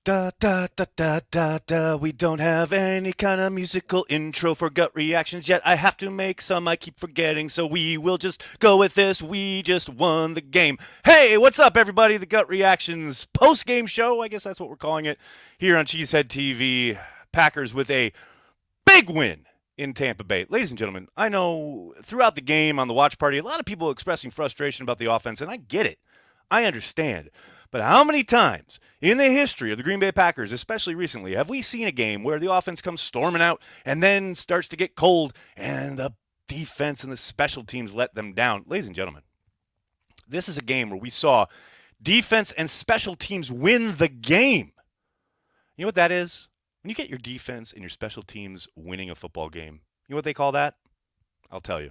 Da da da da da da. We don't have any kind of musical intro for gut reactions yet. I have to make some. I keep forgetting, so we will just go with this. We just won the game. Hey, what's up, everybody? The gut reactions post game show. I guess that's what we're calling it here on Cheesehead TV. Packers with a big win in Tampa Bay. Ladies and gentlemen, I know throughout the game on the watch party, a lot of people expressing frustration about the offense, and I get it. I understand. But how many times in the history of the Green Bay Packers, especially recently, have we seen a game where the offense comes storming out and then starts to get cold and the defense and the special teams let them down? Ladies and gentlemen, this is a game where we saw defense and special teams win the game. You know what that is? When you get your defense and your special teams winning a football game, you know what they call that? I'll tell you.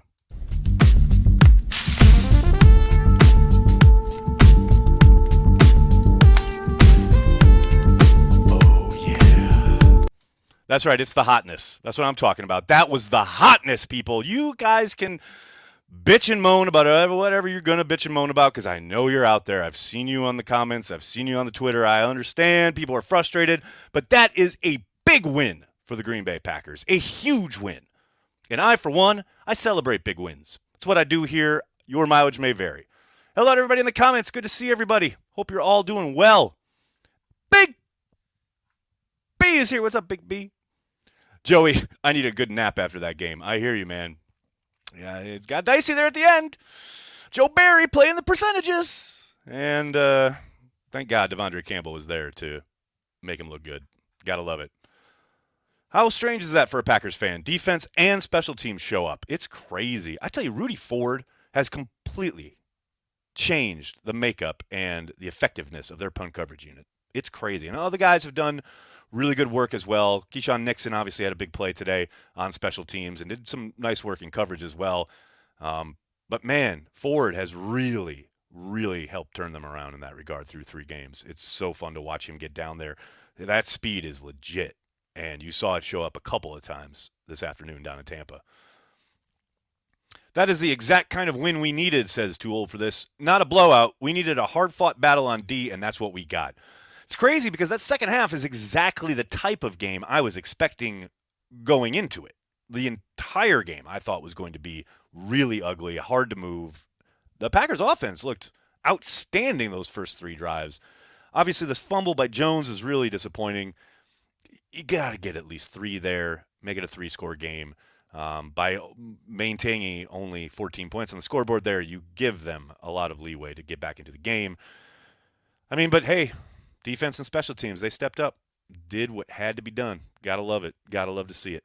That's right. It's the hotness. That's what I'm talking about. That was the hotness, people. You guys can bitch and moan about whatever you're going to bitch and moan about because I know you're out there. I've seen you on the comments. I've seen you on the Twitter. I understand. People are frustrated. But that is a big win for the Green Bay Packers. A huge win. And I, for one, I celebrate big wins. It's what I do here. Your mileage may vary. Hello, everybody in the comments. Good to see everybody. Hope you're all doing well. Big B is here. What's up, Big B? Joey, I need a good nap after that game. I hear you, man. Yeah, it's got dicey there at the end. Joe Barry playing the percentages. And thank God Devondre Campbell was there to make him look good. Gotta love it. How strange is that for a Packers fan? Defense and special teams show up. It's crazy. I tell you, Rudy Ford has completely changed the makeup and the effectiveness of their punt coverage unit. It's crazy. And all the guys have done really good work as well. Keyshawn Nixon obviously had a big play today on special teams and did some nice work in coverage as well. But, man, Ford has really, really helped turn them around in that regard through 3 games. It's so fun to watch him get down there. That speed is legit, and you saw it show up a couple of times this afternoon down in Tampa. That is the exact kind of win we needed, says Too Old for This. Not a blowout. We needed a hard-fought battle on D, and that's what we got. It's crazy because that second half is exactly the type of game I was expecting going into it. The entire game I thought was going to be really ugly, hard to move. The Packers offense looked outstanding those first 3 drives. Obviously, this fumble by Jones is really disappointing. You got to get at least 3 there, make it a 3-score game. By maintaining only 14 points on the scoreboard there, you give them a lot of leeway to get back into the game. I mean, but hey, defense and special teams, they stepped up, did what had to be done. Gotta love it. Gotta love to see it.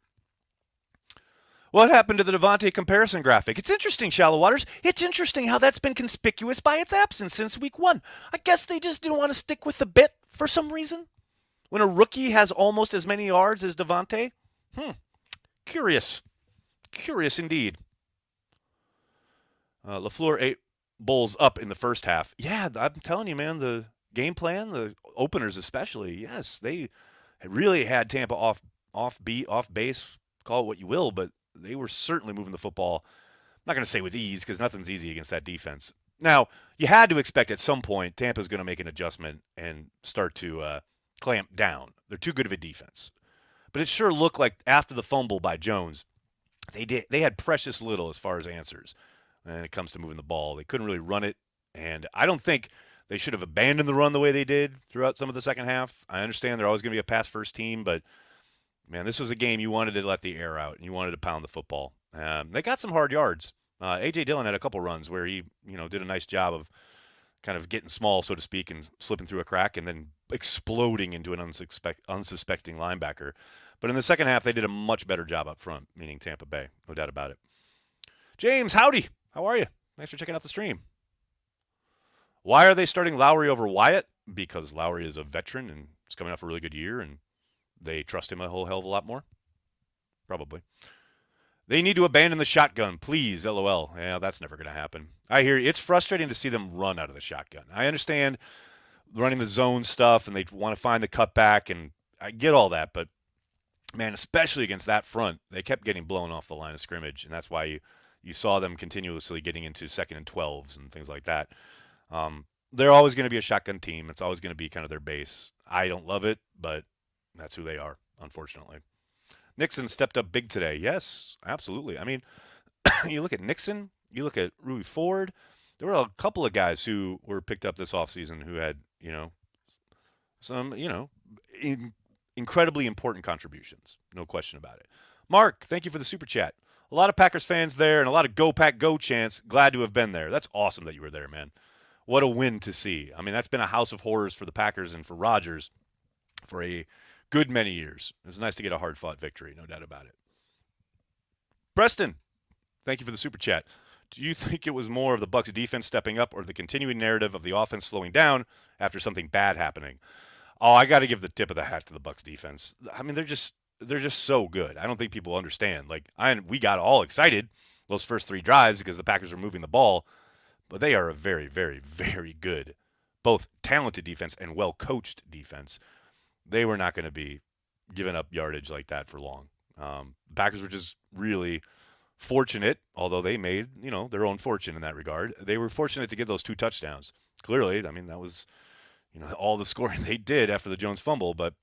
What happened to the Devontae comparison graphic? It's interesting, Shallow Waters. It's interesting how that's been conspicuous by its absence since week 1. I guess they just didn't want to stick with the bit for some reason. When a rookie has almost as many yards as Devontae? Curious. Curious indeed. LaFleur ate Bulls up in the first half. Yeah, I'm telling you, man, the game plan, the openers especially, yes, they really had Tampa off beat, off base, call it what you will, but they were certainly moving the football. I'm not going to say with ease because nothing's easy against that defense. Now, you had to expect at some point Tampa's going to make an adjustment and start to clamp down. They're too good of a defense. But it sure looked like after the fumble by Jones, they had precious little as far as answers when it comes to moving the ball. They couldn't really run it, and I don't think they should have abandoned the run the way they did throughout some of the second half. I understand they're always going to be a pass-first team, but, man, this was a game you wanted to let the air out, and you wanted to pound the football. They got some hard yards. A.J. Dillon had a couple runs where he did a nice job of kind of getting small, so to speak, and slipping through a crack and then exploding into an unsuspecting linebacker. But in the second half, they did a much better job up front, meaning Tampa Bay. No doubt about it. James, howdy. How are you? Thanks for checking out the stream. Why are they starting Lowry over Wyatt? Because Lowry is a veteran and is coming off a really good year, and they trust him a whole hell of a lot more? Probably. They need to abandon the shotgun, please, LOL. Yeah, that's never going to happen. I hear you. It's frustrating to see them run out of the shotgun. I understand running the zone stuff, and they want to find the cutback, and I get all that, but, man, especially against that front, they kept getting blown off the line of scrimmage, and that's why you saw them continuously getting into 2nd and 12s and things like that. they're always going to be a shotgun team. It's always going to be kind of their base. I don't love it, but that's who they are, unfortunately. Nixon stepped up big today. Yes, absolutely. I mean, you look at Nixon, you look at Rui Ford. There were a couple of guys who were picked up this offseason who had, some, incredibly important contributions. No question about it. Mark, thank you for the super chat. A lot of Packers fans there and a lot of Go Pack Go chants. Glad to have been there. That's awesome that you were there, man. What a win to see. I mean, that's been a house of horrors for the Packers and for Rodgers for a good many years. It's nice to get a hard-fought victory, no doubt about it. Preston, thank you for the super chat. Do you think it was more of the Bucs defense stepping up or the continuing narrative of the offense slowing down after something bad happening? Oh, I got to give the tip of the hat to the Bucs defense. I mean, they're just so good. I don't think people understand. We got all excited those first 3 drives because the Packers were moving the ball, but they are a very, very, very good, both talented defense and well-coached defense. They were not going to be giving up yardage like that for long. Packers were just really fortunate, although they made, their own fortune in that regard. They were fortunate to get those 2 touchdowns. Clearly, I mean, that was, all the scoring they did after the Jones fumble. But,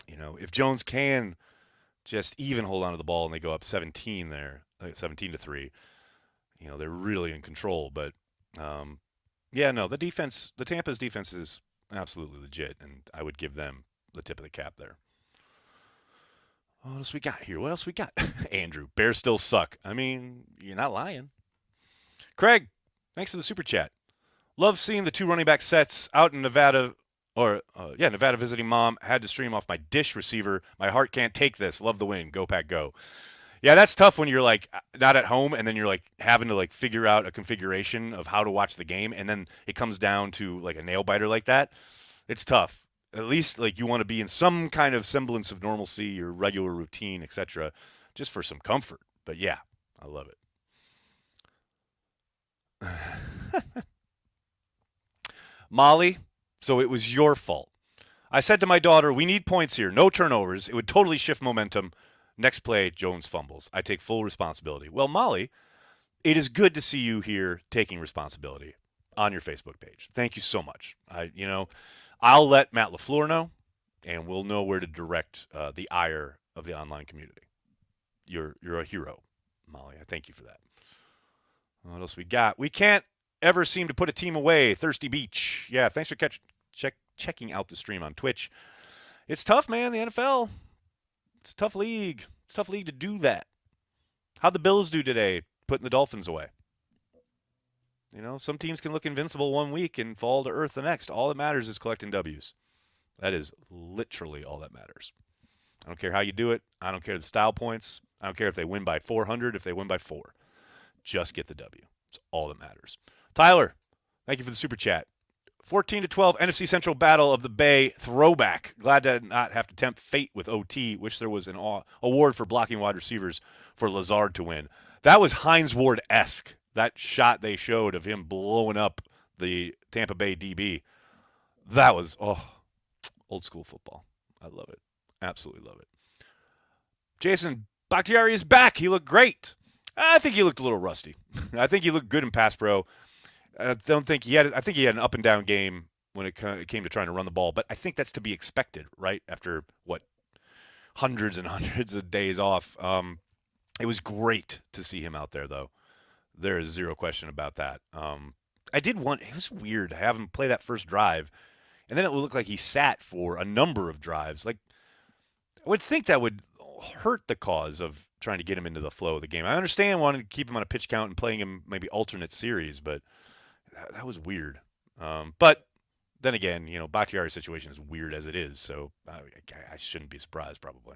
if Jones can just even hold on to the ball and they go up 17 there, 17-3, they're really in control. But, the defense, the Tampa's defense is absolutely legit, and I would give them the tip of the cap there. What else we got here? What else we got? Andrew, Bears still suck. I mean, you're not lying. Craig, thanks for the super chat. Love seeing the 2 running back sets out in Nevada. Nevada visiting mom. Had to stream off my Dish receiver. My heart can't take this. Love the win. Go Pack Go. Yeah, that's tough when you're not at home and then you're having to figure out a configuration of how to watch the game, and then it comes down to a nail biter like that. It's tough. At least you want to be in some kind of semblance of normalcy, your regular routine, etc., just for some comfort. But yeah, I love it. Molly, so it was your fault. I said to my daughter, we need points here, no turnovers. It would totally shift momentum. Next play, Jones fumbles. I take full responsibility. Well, Molly, it is good to see you here taking responsibility on your Facebook page. Thank you so much. I'll let Matt LaFleur know, and we'll know where to direct the ire of the online community. You're a hero, Molly. I thank you for that. What else we got? We can't ever seem to put a team away. Thirsty Beach. Yeah, thanks for checking out the stream on Twitch. It's tough, man, the NFL. It's a tough league. It's a tough league to do that. How'd the Bills do today, putting the Dolphins away? Some teams can look invincible one week and fall to earth the next. All that matters is collecting W's. That is literally all that matters. I don't care how you do it. I don't care the style points. I don't care if they win by 400, if they win by 4. Just get the W. It's all that matters. Tyler, thank you for the super chat. 14-12 NFC Central Battle of the Bay throwback. Glad to not have to tempt fate with OT. Wish there was an award for blocking wide receivers for Lazard to win. That was Hines Ward-esque. That shot they showed of him blowing up the Tampa Bay DB. That was, old school football. I love it. Absolutely love it. Jason, Bakhtiari is back. He looked great. I think he looked a little rusty. I think he looked good in pass pro. I think he had an up and down game when it came to trying to run the ball, but I think that's to be expected, right? After hundreds and hundreds of days off. It was great to see him out there, though. There is zero question about that. It was weird to have him play that first drive, and then it looked like he sat for a number of drives. I would think that would hurt the cause of trying to get him into the flow of the game. I understand wanting to keep him on a pitch count and playing him maybe alternate series, but that was weird. But then again, Bakhtiari's situation is weird as it is, so I shouldn't be surprised probably.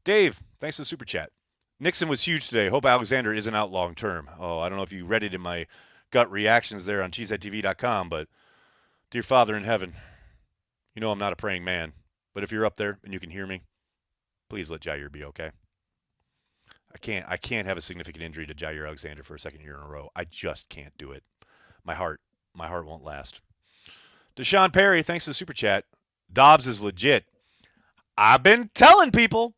Dave, thanks for the super chat. Nixon was huge today. Hope Alexander isn't out long term. Oh, I don't know if you read it in my gut reactions there on cheeseheadtv.com, but dear Father in heaven, I'm not a praying man, but if you're up there and you can hear me, please let Jair be okay. I can't have a significant injury to Jair Alexander for a second year in a row. I just can't do it. My heart won't last. Deshaun Perry, thanks for the super chat. Dobbs is legit. I've been telling people.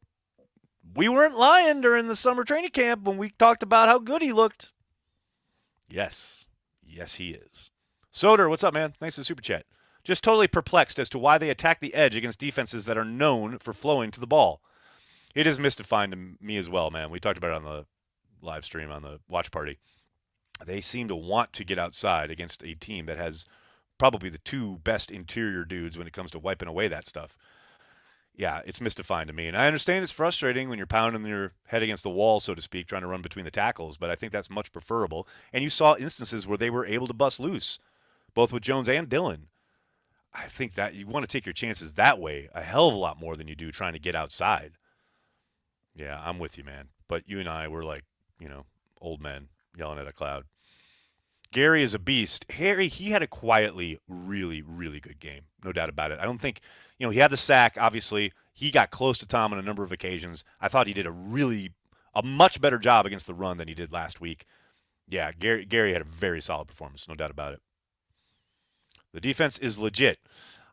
We weren't lying during the summer training camp when we talked about how good he looked. Yes. Yes, he is. Soder, what's up, man? Thanks for the super chat. Just totally perplexed as to why they attack the edge against defenses that are known for flowing to the ball. It is mystifying to me as well, man. We talked about it on the live stream, on the watch party. They seem to want to get outside against a team that has probably the two best interior dudes when it comes to wiping away that stuff. Yeah, it's mystifying to me. And I understand it's frustrating when you're pounding your head against the wall, so to speak, trying to run between the tackles, but I think that's much preferable. And you saw instances where they were able to bust loose, both with Jones and Dillon. I think that you want to take your chances that way a hell of a lot more than you do trying to get outside. Yeah, I'm with you, man. But you and I were like, old men yelling at a cloud. Gary is a beast. Harry, he had a quietly really, really good game. No doubt about it. I don't think, he had the sack, obviously. He got close to Tom on a number of occasions. I thought he did a much better job against the run than he did last week. Yeah, Gary had a very solid performance. No doubt about it. The defense is legit.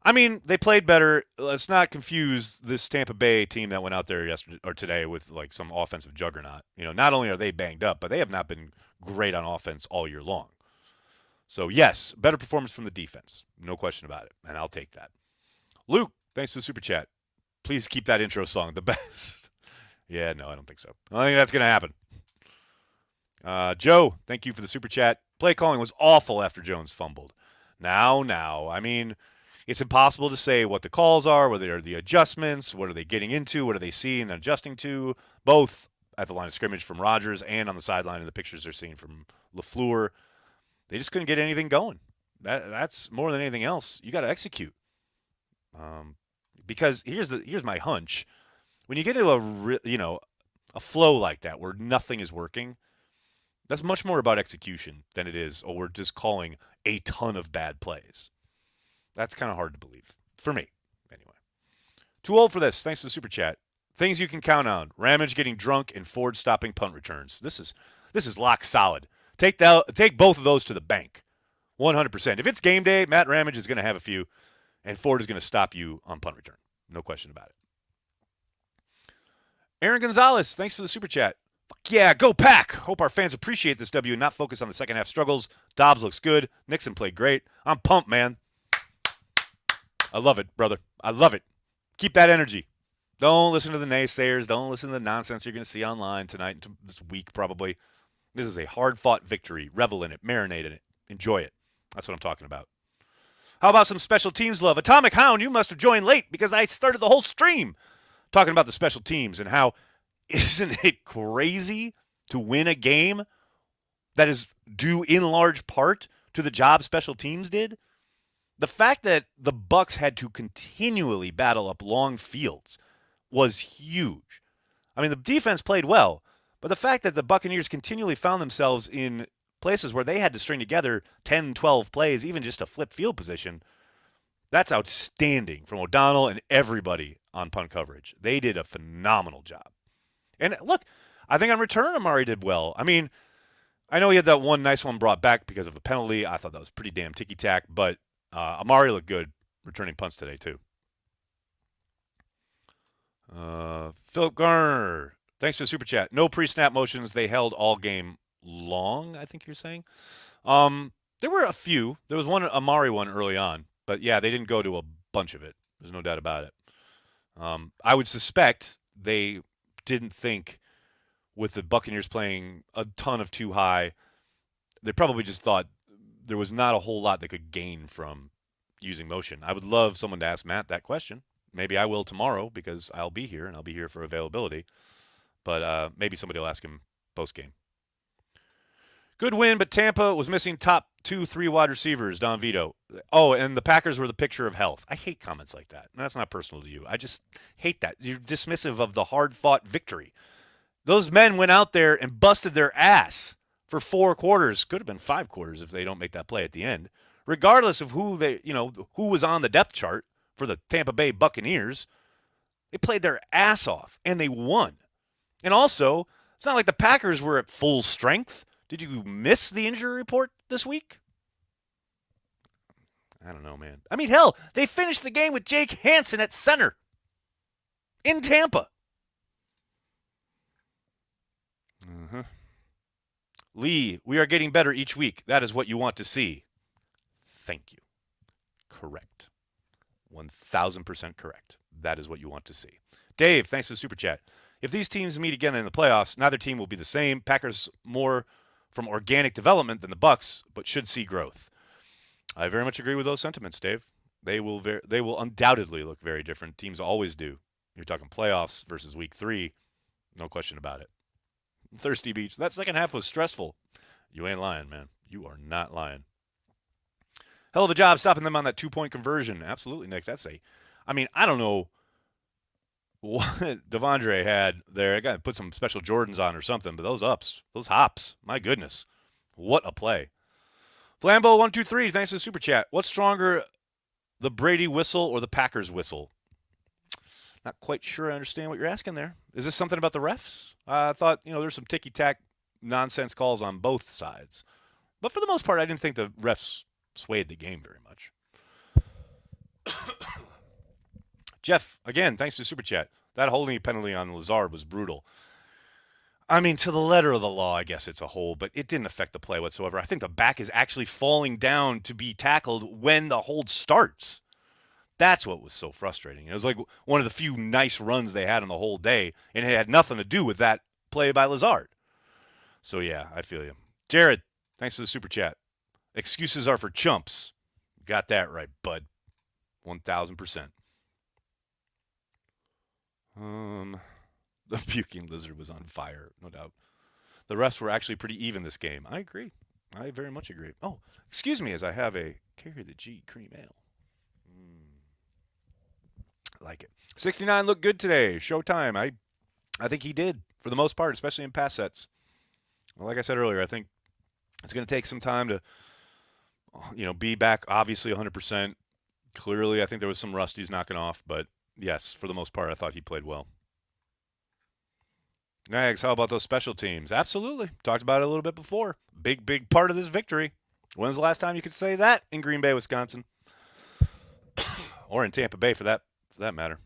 I mean, they played better. Let's not confuse this Tampa Bay team that went out there yesterday or today with like some offensive juggernaut. Not only are they banged up, but they have not been great on offense all year long. So, yes, better performance from the defense. No question about it, and I'll take that. Luke, thanks for the super chat. Please keep that intro song the best. Yeah, no, I don't think so. I don't think that's going to happen. Joe, thank you for the super chat. Play calling was awful after Jones fumbled. Now, I mean, it's impossible to say what the calls are, whether they're the adjustments, what are they getting into, what are they seeing and adjusting to, both at the line of scrimmage from Rodgers and on the sideline in the pictures they're seeing from LaFleur. They just couldn't get anything going. That's more than anything else. You got to execute. Because here's my hunch. When you get into a flow like that where nothing is working, that's much more about execution than it is, we're just calling a ton of bad plays. That's kind of hard to believe. For me, anyway. Too old for this. Thanks for the super chat. Things you can count on. Ramage getting drunk and Ford stopping punt returns. This is lock solid. Take both of those to the bank. 100%. If it's game day, Matt Ramage is going to have a few, and Ford is going to stop you on punt return. No question about it. Aaron Gonzalez, thanks for the super chat. Fuck yeah, go Pack! Hope our fans appreciate this W and not focus on the second half struggles. Dobbs looks good. Nixon played great. I'm pumped, man. I love it, brother. I love it. Keep that energy. Don't listen to the naysayers. Don't listen to the nonsense you're going to see online tonight, this week probably. This is a hard-fought victory. Revel in it. Marinate in it. Enjoy it. That's what I'm talking about. How about some special teams love? Atomic Hound, you must have joined late because I started the whole stream talking about the special teams and how isn't it crazy to win a game that is due in large part to the job special teams did? The fact that the Bucs had to continually battle up long fields was huge. I mean, the defense played well, but the fact that the Buccaneers continually found themselves in places where they had to string together 10, 12 plays, even just a flip field position, that's outstanding from O'Donnell and everybody on punt coverage. They did a phenomenal job. And look, I think on return, Amari did well. I mean, I know he had that one nice one brought back because of a penalty. I thought that was pretty damn ticky-tack, but Amari looked good returning punts today, too. Philip Garner, thanks for the super chat. No pre-snap motions. They held all game long, I think you're saying. There were a few. There was one Amari one early on, but yeah, they didn't go to a bunch of it. There's no doubt about it. I would suspect they didn't think with the Buccaneers playing a ton of too high, they probably just thought there was not a whole lot they could gain from using motion. I would love someone to ask Matt that question. Maybe I will tomorrow because I'll be here, and I'll be here for availability. But maybe somebody will ask him post-game. Good win, but Tampa was missing top 2-3 wide receivers, Don Vito. Oh, and the Packers were the picture of health. I hate comments like that. And that's not personal to you. I just hate that. You're dismissive of the hard-fought victory. Those men went out there and busted their ass for 4 quarters. Could have been 5 quarters if they don't make that play at the end. Regardless of who was on the depth chart for the Tampa Bay Buccaneers, they played their ass off, and they won. And also, it's not like the Packers were at full strength. Did you miss the injury report this week? I don't know, man. I mean, hell, they finished the game with Jake Hansen at center in Tampa. Lee, we are getting better each week. That is what you want to see. Thank you. Correct. 1,000% correct. That is what you want to see. Dave, thanks for the super chat. If these teams meet again in the playoffs, neither team will be the same. Packers more from organic development than the Bucks, but should see growth. I very much agree with those sentiments, Dave. They will undoubtedly look very different. Teams always do. You're talking playoffs versus week 3, no question about it. Thirsty Beach. That second half was stressful. You ain't lying, man. You are not lying. Hell of a job stopping them on that 2-point conversion. Absolutely, Nick. I don't know what Devondre had there. I got to put some special Jordans on or something, but those hops, my goodness. What a play. Flambeau123, thanks for the super chat. What's stronger, the Brady whistle or the Packers whistle? Not quite sure I understand what you're asking there. Is this something about the refs? I thought, there's some ticky-tack nonsense calls on both sides. But for the most part, I didn't think the refs swayed the game very much. Jeff, again, thanks for the super chat. That holding penalty on Lazard was brutal. To the letter of the law, I guess it's a hold, but it didn't affect the play whatsoever. I think the back is actually falling down to be tackled when the hold starts. That's what was so frustrating. It was like one of the few nice runs they had on the whole day, and it had nothing to do with that play by Lazard. So, yeah, I feel you. Jared, thanks for the super chat. Excuses are for chumps. Got that right, bud. 1,000%. The puking lizard was on fire, no doubt. The refs were actually pretty even this game. I agree. I very much agree. Oh, excuse me as I have a Carry the G cream ale. I like it. 69 looked good today. Showtime. I think he did for the most part, especially in pass sets. Well, like I said earlier, I think it's going to take some time to be back obviously 100%. Clearly, I think there was some rust he's knocking off, but yes, for the most part, I thought he played well. Nags, how about those special teams? Absolutely. Talked about it a little bit before. Big part of this victory. When's the last time you could say that in Green Bay, Wisconsin? Or in Tampa Bay, for that matter.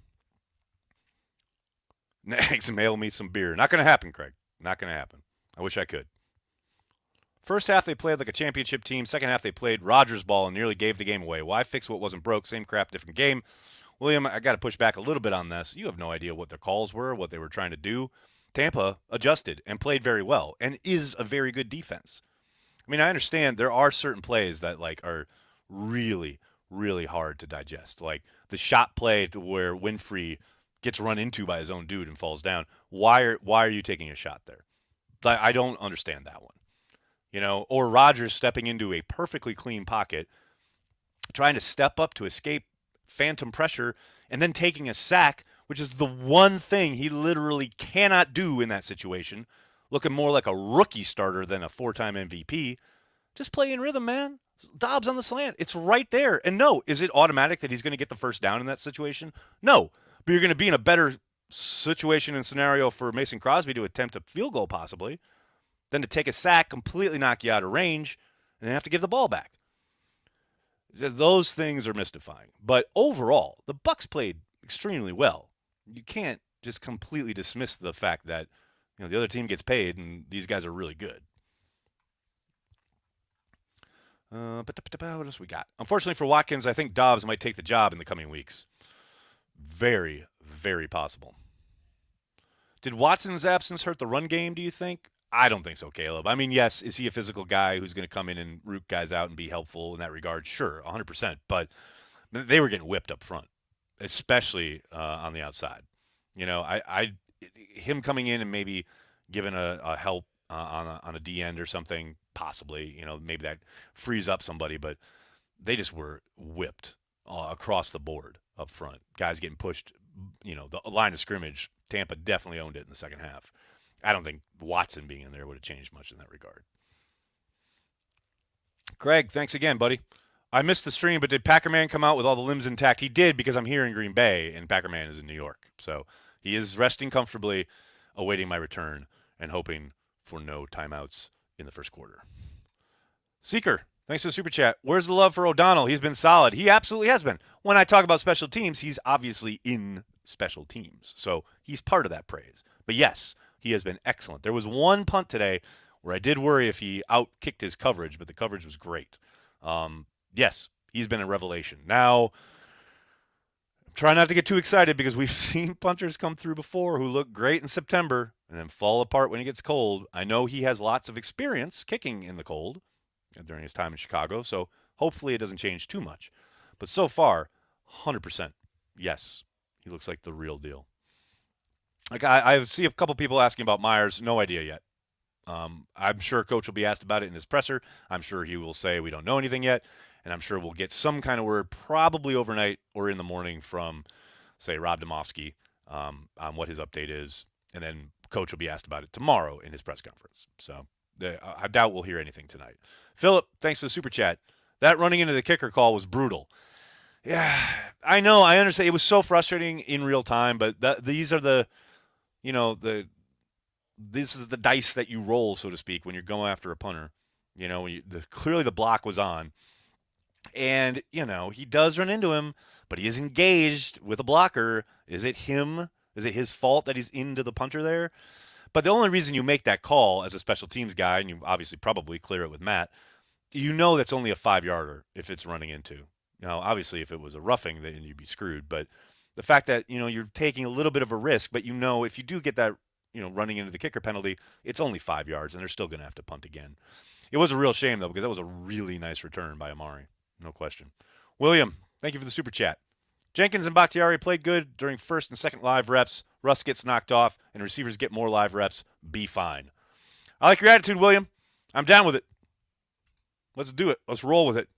Nags, mail me some beer. Not going to happen, Craig. Not going to happen. I wish I could. First half, they played like a championship team. Second half, they played Rodgers ball and nearly gave the game away. Why fix what wasn't broke? Same crap, different game. William, I got to push back a little bit on this. You have no idea what their calls were, what they were trying to do. Tampa adjusted and played very well and is a very good defense. I understand there are certain plays that are really, really hard to digest. Like the shot play to where Winfrey gets run into by his own dude and falls down. Why are you taking a shot there? I don't understand that one. Or Rodgers stepping into a perfectly clean pocket, trying to step up to escape phantom pressure, and then taking a sack, which is the one thing he literally cannot do in that situation, looking more like a rookie starter than a 4-time MVP. Just play in rhythm, man. Dobbs on the slant. It's right there. And no, is it automatic that he's going to get the first down in that situation? No. But you're going to be in a better situation and scenario for Mason Crosby to attempt a field goal possibly than to take a sack, completely knock you out of range, and then have to give the ball back. Those things are mystifying. But overall, the Bucs played extremely well. You can't just completely dismiss the fact that the other team gets paid and these guys are really good. What else we got? Unfortunately for Watkins, I think Dobbs might take the job in the coming weeks. Very, very possible. Did Watson's absence hurt the run game, do you think? I don't think so, Caleb. Yes, is he a physical guy who's going to come in and root guys out and be helpful in that regard? Sure, 100%. But they were getting whipped up front, especially on the outside. Him coming in and maybe giving a help on a D end or something, possibly, maybe that frees up somebody. But they just were whipped across the board up front. Guys getting pushed, the line of scrimmage. Tampa definitely owned it in the second half. I don't think Watson being in there would have changed much in that regard. Craig, thanks again, buddy. I missed the stream, but did Packerman come out with all the limbs intact? He did, because I'm here in Green Bay, and Packerman is in New York. So he is resting comfortably, awaiting my return, and hoping for no timeouts in the first quarter. Seeker, thanks for the super chat. Where's the love for O'Donnell? He's been solid. He absolutely has been. When I talk about special teams, he's obviously in special teams. So he's part of that praise. But yes, he has been excellent. There was one punt today where I did worry if he out-kicked his coverage, but the coverage was great. Yes, he's been a revelation. Now, try not to get too excited because we've seen punters come through before who look great in September and then fall apart when it gets cold. I know he has lots of experience kicking in the cold during his time in Chicago, so hopefully it doesn't change too much. But so far, 100%, yes, he looks like the real deal. Like I see a couple people asking about Myers. No idea yet. I'm sure Coach will be asked about it in his presser. I'm sure he will say we don't know anything yet, and I'm sure we'll get some kind of word probably overnight or in the morning from, say, Rob Domofsky on what his update is, and then Coach will be asked about it tomorrow in his press conference. So I doubt we'll hear anything tonight. Philip, thanks for the super chat. That running into the kicker call was brutal. Yeah, I know. I understand. It was so frustrating in real time, but these are the, this is the dice that you roll, so to speak, when you're going after a punter. Clearly the block was on, and he does run into him, but he is engaged with a blocker. Is it him? Is it his fault that he's into the punter there? But the only reason you make that call as a special teams guy, and you obviously probably clear it with Matt, that's only a 5-yarder if it's running into. Now, obviously, if it was a roughing, then you'd be screwed. But the fact that you're taking a little bit of a risk, but if you do get that running into the kicker penalty, it's only 5 yards, and they're still going to have to punt again. It was a real shame, though, because that was a really nice return by Amari. No question. William, thank you for the super chat. Jenkins and Bakhtiari played good during first and second live reps. Russ gets knocked off, and receivers get more live reps. Be fine. I like your attitude, William. I'm down with it. Let's do it. Let's roll with it.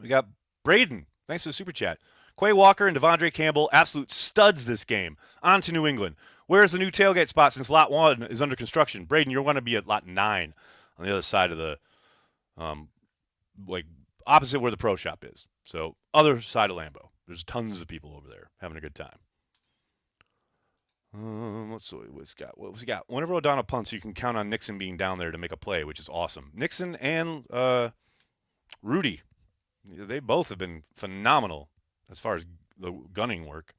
We got Braden. Thanks for the super chat. Quay Walker and Devondre Campbell, absolute studs this game. On to New England. Where's the new tailgate spot since Lot 1 is under construction? Braden, you're going to be at Lot 9 on the other side of the, opposite where the pro shop is. So, other side of Lambeau. There's tons of people over there having a good time. Let's see what's he got. Whenever O'Donnell punts, you can count on Nixon being down there to make a play, which is awesome. Nixon and Rudy, they both have been phenomenal as far as the gunning work.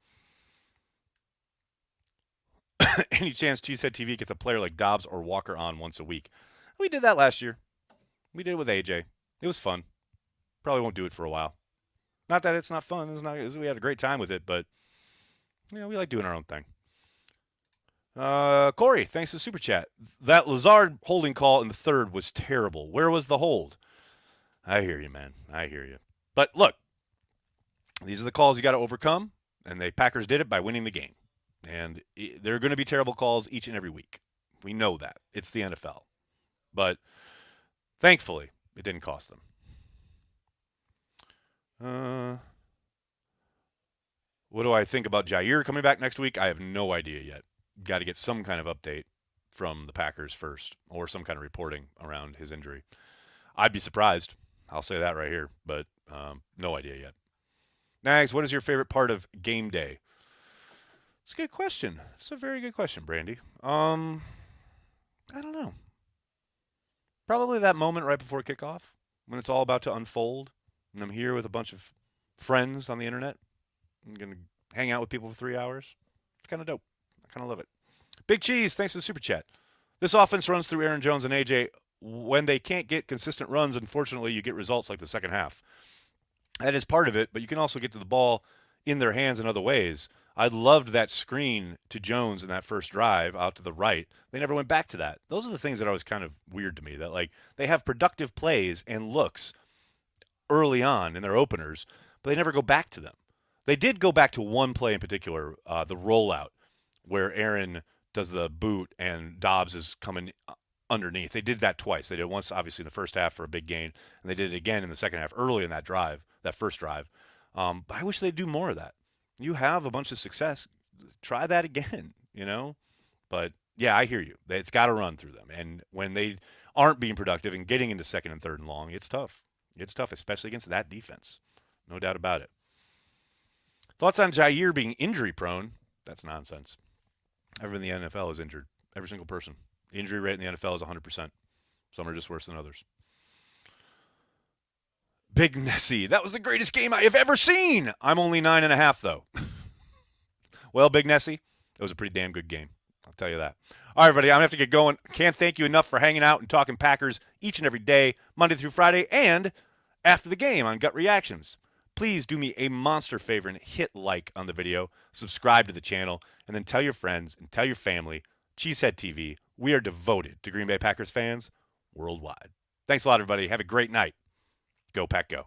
Any chance Cheesehead TV gets a player like Dobbs or Walker on once a week? We did that last year. We did it with AJ. It was fun. Probably won't do it for a while. Not that it's not fun. We had a great time with it, but we like doing our own thing. Corey, thanks for the super chat. That Lazard holding call in the third was terrible. Where was the hold? I hear you, man. I hear you. But look, these are the calls you got to overcome, and the Packers did it by winning the game. And there are going to be terrible calls each and every week. We know that. It's the NFL. But thankfully, it didn't cost them. What do I think about Jair coming back next week? I have no idea yet. Got to get some kind of update from the Packers first, or some kind of reporting around his injury. I'd be surprised. I'll say that right here, but no idea yet. Nags, what is your favorite part of game day? It's a good question. It's a very good question, Brandy. I don't know. Probably that moment right before kickoff when it's all about to unfold, and I'm here with a bunch of friends on the internet. I'm going to hang out with people for 3 hours. It's kind of dope. I kind of love it. Big Cheese, thanks for the super chat. This offense runs through Aaron Jones and AJ. When they can't get consistent runs, unfortunately, you get results like the second half. That is part of it, but you can also get to the ball in their hands in other ways. I loved that screen to Jones in that first drive out to the right. They never went back to that. Those are the things that are always kind of weird to me, that they have productive plays and looks early on in their openers, but they never go back to them. They did go back to one play in particular, the rollout, where Aaron does the boot and Dobbs is coming underneath. They did that twice. They did it once, obviously, in the first half for a big gain, and they did it again in the second half, early in that drive, that first drive. But I wish they'd do more of that. You have a bunch of success. Try that again, But, yeah, I hear you. It's got to run through them. And when they aren't being productive and getting into second and third and long, it's tough. It's tough, especially against that defense. No doubt about it. Thoughts on Jair being injury-prone? That's nonsense. Everyone in the NFL is injured. Every single person. The injury rate in the NFL is 100%. Some are just worse than others. Big Nessie. That was the greatest game I have ever seen. I'm only 9.5, though. Well, Big Nessie, it was a pretty damn good game. I'll tell you that. All right, everybody, I'm going to have to get going. Can't thank you enough for hanging out and talking Packers each and every day, Monday through Friday, and after the game on Gut Reactions. Please do me a monster favor and hit like on the video, subscribe to the channel, and then tell your friends and tell your family. Cheesehead TV, we are devoted to Green Bay Packers fans worldwide. Thanks a lot, everybody. Have a great night. Go Pack Go.